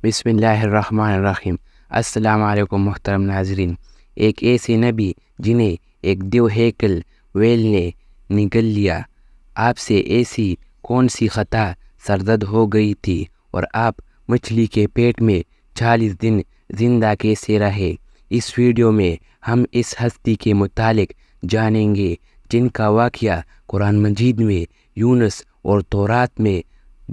بسم اللہ الرحمن الرحیم۔ السلام علیکم محترم ناظرین۔ ایک ایسے نبی جنہیں ایک دیو ہیکل ویل نے نگل لیا، آپ سے ایسی کون سی خطا سرزد ہو گئی تھی، اور آپ مچھلی کے پیٹ میں 40 دن زندہ کیسے رہے؟ اس ویڈیو میں ہم اس ہستی کے متعلق جانیں گے جن کا واقعہ قرآن مجید میں یونس اور تورات میں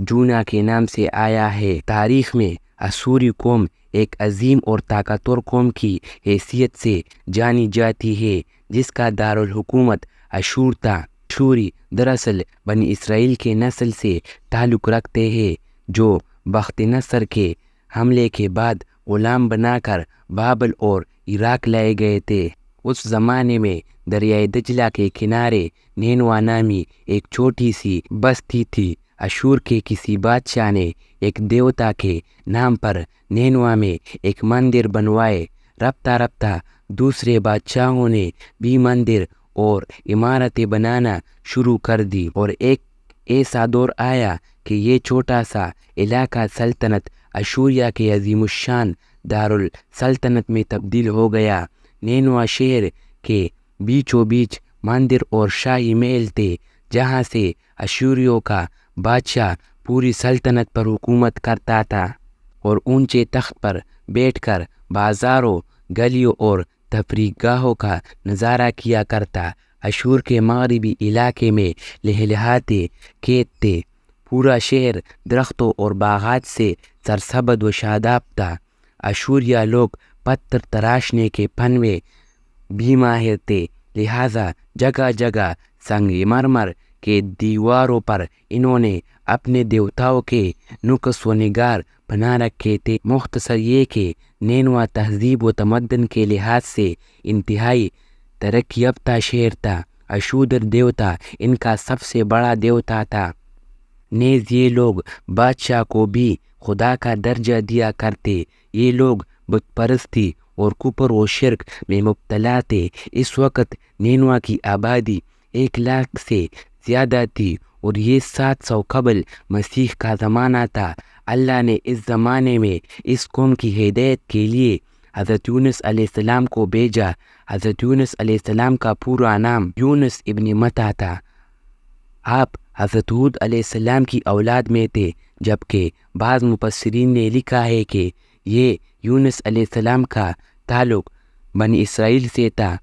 جونا کے نام سے آیا ہے۔ تاریخ میں اشوری قوم ایک عظیم اور طاقتور قوم کی حیثیت سے جانی جاتی ہے، جس کا دارالحکومت اشور تھا۔ اشوری دراصل بنی اسرائیل کے نسل سے تعلق رکھتے ہیں، جو بخت نصر کے حملے کے بعد غلام بنا کر بابل اور عراق لائے گئے تھے۔ اس زمانے میں دریائے دجلہ کے کنارے نینوا نامی ایک چھوٹی سی بستی تھی۔ اشور کے کسی بادشاہ نے ایک دیوتا کے نام پر نینوا میں ایک مندر بنوائے۔ رفتہ رفتہ دوسرے بادشاہوں نے بھی مندر اور عمارتیں بنانا شروع کر دی، اور ایک ایسا دور آیا کہ یہ چھوٹا سا علاقہ سلطنت اشوریہ کے عظیم الشان دارالسلطنت میں تبدیل ہو گیا۔ نینوا شہر کے بیچوں بیچ مندر اور شاہی محل تھے، جہاں سے اشوریوں کا بادشاہ پوری سلطنت پر حکومت کرتا تھا اور اونچے تخت پر بیٹھ کر بازاروں، گلیوں اور تفریح گاہوں کا نظارہ کیا کرتا۔ اشور کے مغربی علاقے میں لہلہاتے کھیت تھے، پورا شہر درختوں اور باغات سے سرسبز و شاداب تھا۔ اشوریہ لوگ پتھر تراشنے کے فن میں بھی ماہر تھے، لہٰذا جگہ جگہ سنگ مرمر کے دیواروں پر انہوں نے اپنے دیوتاؤں کے نقش و نگار بنا رکھے تھے۔ مختصر یہ کہ نینوا تہذیب و تمدن کے لحاظ سے انتہائی ترقی یافتہ شہر تھا۔ اشودر دیوتا ان کا سب سے بڑا دیوتا تھا، نیز یہ لوگ بادشاہ کو بھی خدا کا درجہ دیا کرتے۔ یہ لوگ بت پرستی اور کفر و شرک میں مبتلا تھے۔ اس وقت نینوا کی آبادی 1 لاکھ سے زیادہ تھی، اور یہ 700 قبل مسیح کا زمانہ تھا۔ اللہ نے اس زمانے میں اس قوم کی ہدایت کے لیے حضرت یونس علیہ السلام کو بھیجا۔ حضرت یونس علیہ السلام کا پورا نام یونس ابن متی تھا۔ آپ حضرت ہود علیہ السلام کی اولاد میں تھے، جبکہ بعض مفسرین نے لکھا ہے کہ یہ یونس علیہ السلام کا تعلق بنی اسرائیل سے تھا۔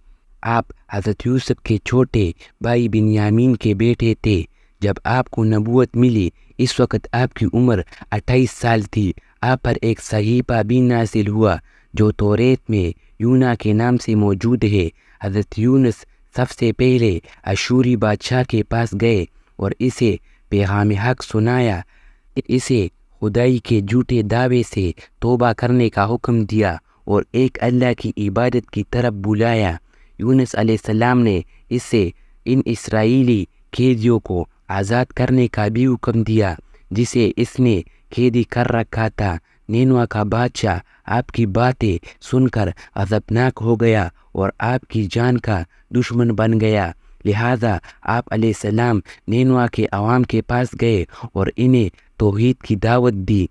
آپ حضرت یوسف کے چھوٹے بھائی بنیامین کے بیٹے تھے۔ جب آپ کو نبوت ملی، اس وقت آپ کی عمر 28 سال تھی۔ آپ پر ایک صحیفہ بھی نازل ہوا جو توریت میں یونا کے نام سے موجود ہے۔ حضرت یونس سب سے پہلے اشوری بادشاہ کے پاس گئے اور اسے پیغام حق سنایا، اسے خدائی کے جھوٹے دعوے سے توبہ کرنے کا حکم دیا اور ایک اللہ کی عبادت کی طرف بلایا۔ یونس علیہ السلام نے اسے ان اسرائیلی قیدیوں کو آزاد کرنے کا بھی حکم دیا جسے اس نے قیدی کر رکھا تھا۔ نینوا کا بادشاہ آپ کی باتیں سن کر غضبناک ہو گیا اور آپ کی جان کا دشمن بن گیا، لہٰذا آپ علیہ السلام نینوا کے عوام کے پاس گئے اور انہیں توحید کی دعوت دی۔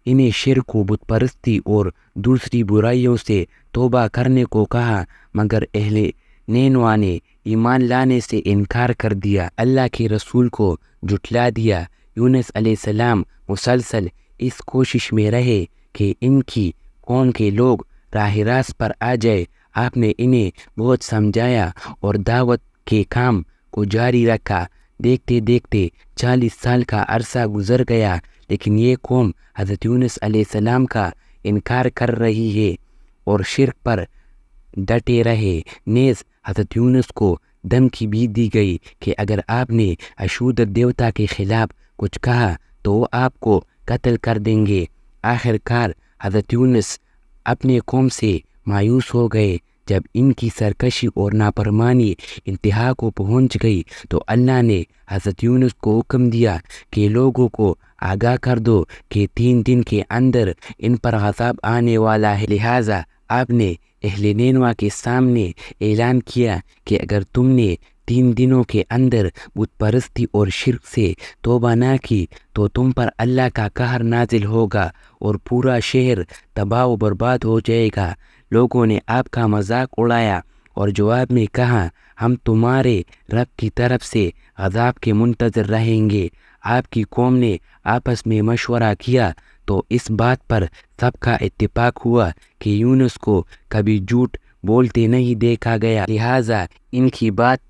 انہیں شرک و بت پرستی اور دوسری برائیوں سے توبہ کرنے کو کہا، مگر اہل نینوا نے ایمان لانے سے انکار کر دیا، اللہ کے رسول کو جھٹلا دیا۔ یونس علیہ السلام مسلسل اس کوشش میں رہے کہ ان کی قوم کے لوگ راہ راست پر آ جائے۔ آپ نے انہیں بہت سمجھایا اور دعوت کے کام کو جاری رکھا۔ دیکھتے دیکھتے 40 سال کا عرصہ گزر گیا، لیکن یہ قوم حضرت یونس علیہ السلام کا انکار کر رہی ہے اور شرک پر ڈٹے رہے۔ نیز حضرت یونس کو دھمکی بھی دی گئی کہ اگر آپ نے اشودر دیوتا کے خلاف کچھ کہا تو وہ آپ کو قتل کر دیں گے۔ آخر کار حضرت یونس اپنے قوم سے مایوس ہو گئے۔ جب ان کی سرکشی اور نافرمانی انتہا کو پہنچ گئی تو اللہ نے حضرت یونس کو حکم دیا کہ لوگوں کو آگاہ کر دو کہ 3 دن کے اندر ان پر عذاب آنے والا ہے۔ لہٰذا آپ نے اہل نینوا کے سامنے اعلان کیا کہ اگر تم نے 3 دنوں کے اندر بت پرستی اور شرک سے توبہ نہ کی تو تم پر اللہ کا قہر نازل ہوگا اور پورا شہر تباہ و برباد ہو جائے گا۔ لوگوں نے آپ کا مذاق اڑایا اور جواب میں کہا، ہم تمہارے رب کی طرف سے عذاب کے منتظر رہیں گے۔ آپ کی قوم نے آپس میں مشورہ کیا تو اس بات پر سب کا اتفاق ہوا کہ یونس کو کبھی جھوٹ بولتے نہیں دیکھا گیا، لہٰذا ان کی بات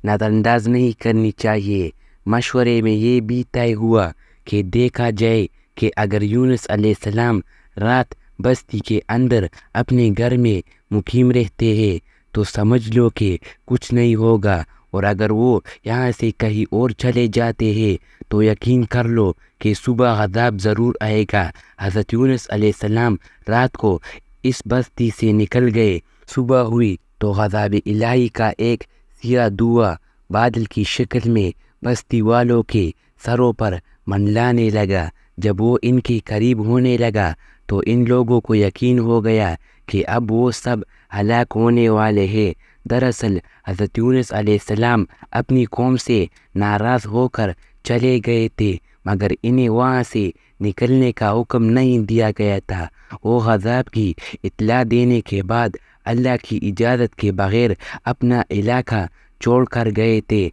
نظر انداز نہیں کرنی چاہیے۔ مشورے میں یہ بھی طے ہوا کہ دیکھا جائے کہ اگر یونس علیہ السلام رات بستی کے اندر اپنے گھر میں مقیم رہتے ہیں تو سمجھ لو کہ کچھ نہیں ہوگا، اور اگر وہ یہاں سے کہیں اور چلے جاتے ہیں تو یقین کر لو کہ صبح عذاب ضرور آئے گا۔ حضرت یونس علیہ السلام رات کو اس بستی سے نکل گئے۔ صبح ہوئی تو عذاب الہی کا ایک سیاہ دھواں بادل کی شکل میں بستی والوں کے سروں پر منڈلانے لگا۔ جب وہ ان کے قریب ہونے لگا تو ان لوگوں کو یقین ہو گیا کہ اب وہ سب ہلاک ہونے والے ہیں۔ دراصل حضرت یونس علیہ السلام اپنی قوم سے ناراض ہو کر چلے گئے تھے، مگر انہیں وہاں سے نکلنے کا حکم نہیں دیا گیا تھا۔ وہ عذاب کی اطلاع دینے کے بعد اللہ کی اجازت کے بغیر اپنا علاقہ چھوڑ کر گئے تھے۔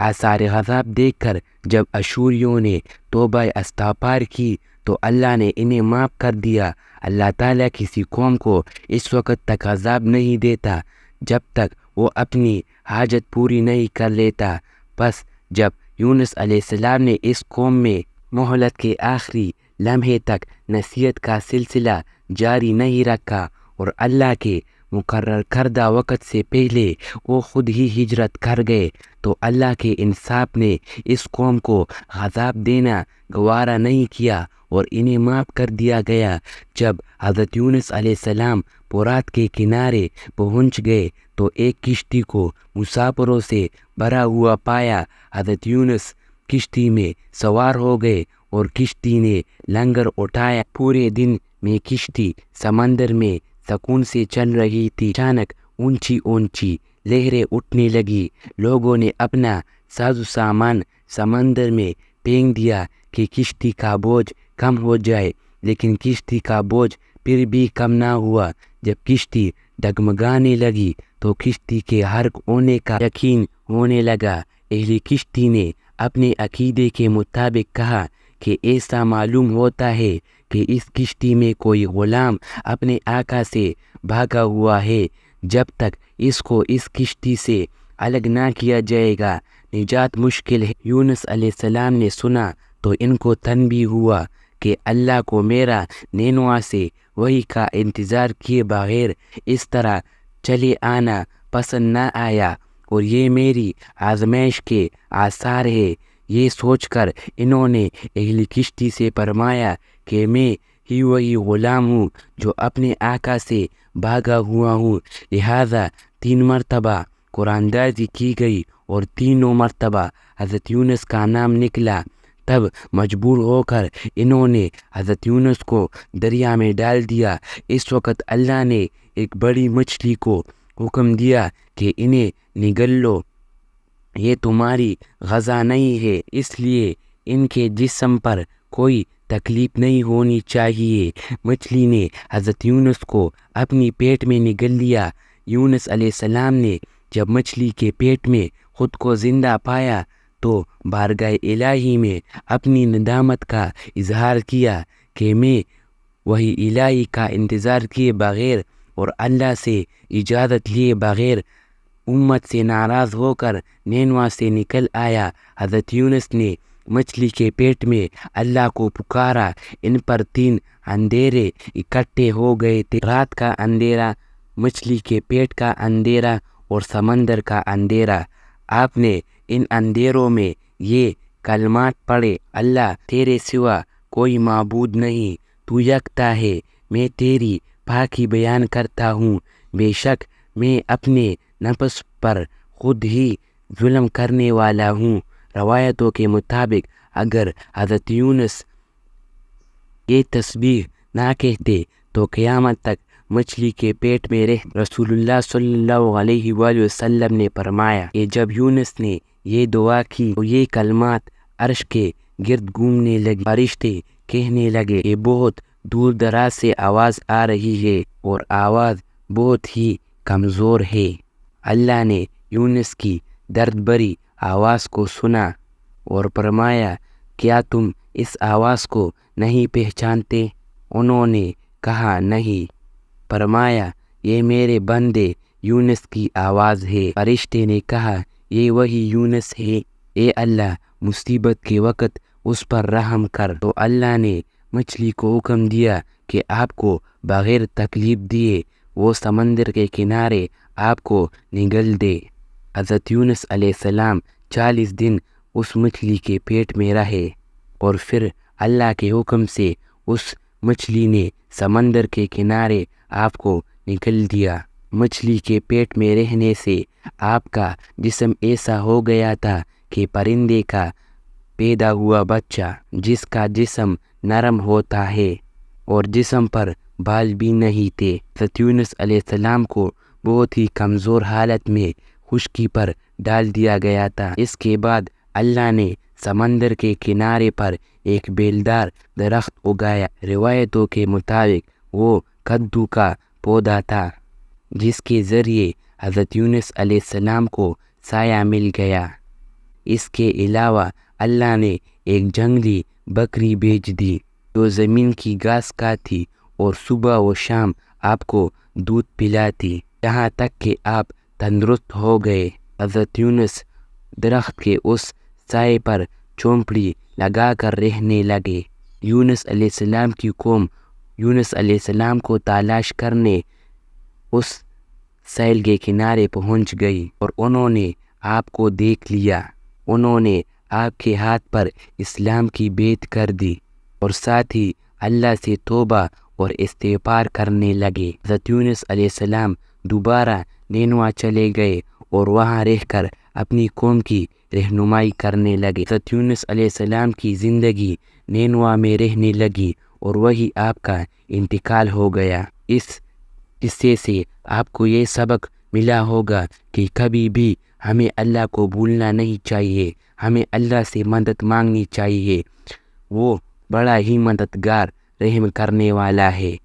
آثار عذاب دیکھ کر جب اشوریوں نے توبہ استغفار کی تو اللہ نے انہیں معاف کر دیا۔ اللہ تعالیٰ کسی قوم کو اس وقت تک عذاب نہیں دیتا جب تک وہ اپنی حاجت پوری نہیں کر لیتا۔ بس جب یونس علیہ السلام نے اس قوم میں مہلت کے آخری لمحے تک نصیحت کا سلسلہ جاری نہیں رکھا اور اللہ کے مقرر کردہ وقت سے پہلے وہ خود ہی ہجرت کر گئے تو اللہ کے انصاف نے اس قوم کو عذاب دینا گوارا نہیں کیا اور انہیں معاف کر دیا گیا۔ جب حضرت یونس علیہ السلام فرات کے کنارے پہنچ گئے تو ایک کشتی کو مسافروں سے بھرا ہوا پایا۔ حضرت یونس کشتی میں سوار ہو گئے اور کشتی نے لنگر اٹھایا۔ پورے دن میں کشتی سمندر میں سکون سے چل رہی تھی۔ اچانک اونچی اونچی لہریں اٹھنے لگی۔ لوگوں نے اپنا ساز و سامان سمندر میں پھینک دیا کہ کشتی کا بوجھ کم ہو جائے، لیکن کشتی کا بوجھ پھر بھی کم نہ ہوا۔ جب کشتی ڈگمگانے لگی تو کشتی کے غرق ہونے کا یقین ہونے لگا۔ اہل کشتی نے اپنے عقیدے کے مطابق کہا کہ ایسا معلوم ہوتا ہے کہ اس کشتی میں کوئی غلام اپنے آقا سے بھاگا ہوا ہے۔ جب تک اس کو اس کشتی سے الگ نہ کیا جائے گا نجات مشکل ہے۔ یونس علیہ السلام نے سنا تو ان کو تنبیہ ہوا کہ اللہ کو میرا نینوا سے وحی کا انتظار کیے بغیر اس طرح چلے آنا پسند نہ آیا اور یہ میری آزمائش کے آثار ہے۔ یہ سوچ کر انہوں نے اہل کشتی سے فرمایا کہ میں ہی وہی غلام ہوں جو اپنے آقا سے بھاگا ہوا ہوں، لہٰذا 3 مرتبہ قرآن دازی کی گئی اور تینوں مرتبہ حضرت یونس کا نام نکلا۔ تب مجبور ہو کر انہوں نے حضرت یونس کو دریا میں ڈال دیا۔ اس وقت اللہ نے ایک بڑی مچھلی کو حکم دیا کہ انہیں نگل لو، یہ تمہاری غذا نہیں ہے، اس لیے ان کے جسم پر کوئی تکلیف نہیں ہونی چاہیے۔ مچھلی نے حضرت یونس کو اپنی پیٹ میں نگل لیا۔ یونس علیہ السلام نے جب مچھلی کے پیٹ میں خود کو زندہ پایا تو بارگاہ الہی میں اپنی ندامت کا اظہار کیا کہ میں وہی الہی کا انتظار کیے بغیر اور اللہ سے اجازت لیے بغیر امت سے ناراض ہو کر نینوا سے نکل آیا۔ حضرت یونس نے مچھلی کے پیٹ میں اللہ کو پکارا۔ ان پر 3 اندھیرے اکٹھے ہو گئے تھے، رات کا اندھیرا، مچھلی کے پیٹ کا اندھیرا اور سمندر کا اندھیرا۔ آپ نے ان اندھیروں میں یہ کلمات پڑھے، اللہ تیرے سوا کوئی معبود نہیں، تو یکتا ہے، میں تیری پاکی بیان کرتا ہوں، بے شک میں اپنے نفس پر خود ہی ظلم کرنے والا ہوں۔ روایتوں کے مطابق اگر حضرت یونس یہ تسبیح نہ کہتے تو قیامت تک مچھلی کے پیٹ میں رہ رسول اللہ صلی اللہ علیہ وآلہ وسلم نے فرمایا کہ جب یونس نے یہ دعا کی تو یہ کلمات عرش کے گرد گھومنے لگی۔ فرشتے کہنے لگے کہ بہت دور دراز سے آواز آ رہی ہے اور آواز بہت ہی کمزور ہے۔ اللہ نے یونس کی درد بھری آواز کو سنا اور فرمایا کیا تم اس آواز کو نہیں پہچانتے؟ انہوں نے کہا نہیں۔ فرمایا یہ میرے بندے یونس کی آواز ہے۔ فرشتے نے کہا یہ وہی یونس ہے، اے اللہ مصیبت کے وقت اس پر رحم کر۔ تو اللہ نے مچھلی کو حکم دیا کہ آپ کو بغیر تکلیف دیے وہ سمندر کے کنارے آپ کو نگل دے۔ حضرت یونس علیہ السلام 40 دن اس مچھلی کے پیٹ میں رہے اور پھر اللہ کے حکم سے اس مچھلی نے سمندر کے کنارے آپ کو نگل دیا۔ مچھلی کے پیٹ میں رہنے سے آپ کا جسم ایسا ہو گیا تھا کہ پرندے کا پیدا ہوا بچہ، جس کا جسم نرم ہوتا ہے اور جسم پر بال بھی نہیں تھے۔ حضرت یونس علیہ السلام کو بہت ہی کمزور حالت میں خشکی پر ڈال دیا گیا تھا۔ اس کے بعد اللہ نے سمندر کے کنارے پر ایک بیلدار درخت اگایا۔ روایتوں کے مطابق وہ کدو کا پودا تھا جس کے ذریعے حضرت یونس علیہ السلام کو سایہ مل گیا۔ اس کے علاوہ اللہ نے ایک جنگلی بکری بھیج دی جو زمین کی گھاس کھاتی اور صبح و شام آپ کو دودھ پلاتی یہاں تک کہ آپ تندرست ہو گئے۔ حضرت یونس درخت کے اس سائے پر چوپڑی لگا کر رہنے لگے۔ یونس علیہ السلام کی قوم یونس علیہ السلام کو تلاش کرنے اس سیل کے کنارے پہنچ گئی اور انہوں نے آپ کو دیکھ لیا۔ انہوں نے آپ کے ہاتھ پر اسلام کی بیعت کر دی اور ساتھ ہی اللہ سے توبہ اور استغفار کرنے لگے۔ حضرت یونس علیہ السلام دوبارہ نینوا چلے گئے اور وہاں رہ کر اپنی قوم کی رہنمائی کرنے لگے۔ حضرت یونس علیہ السلام کی زندگی نینوا میں رہنے لگی اور وہی آپ کا انتقال ہو گیا۔ اس قصے سے آپ کو یہ سبق ملا ہوگا کہ کبھی بھی ہمیں اللہ کو بھولنا نہیں چاہیے، ہمیں اللہ سے مدد مانگنی چاہیے، وہ بڑا ہی مددگار رحم کرنے والا ہے۔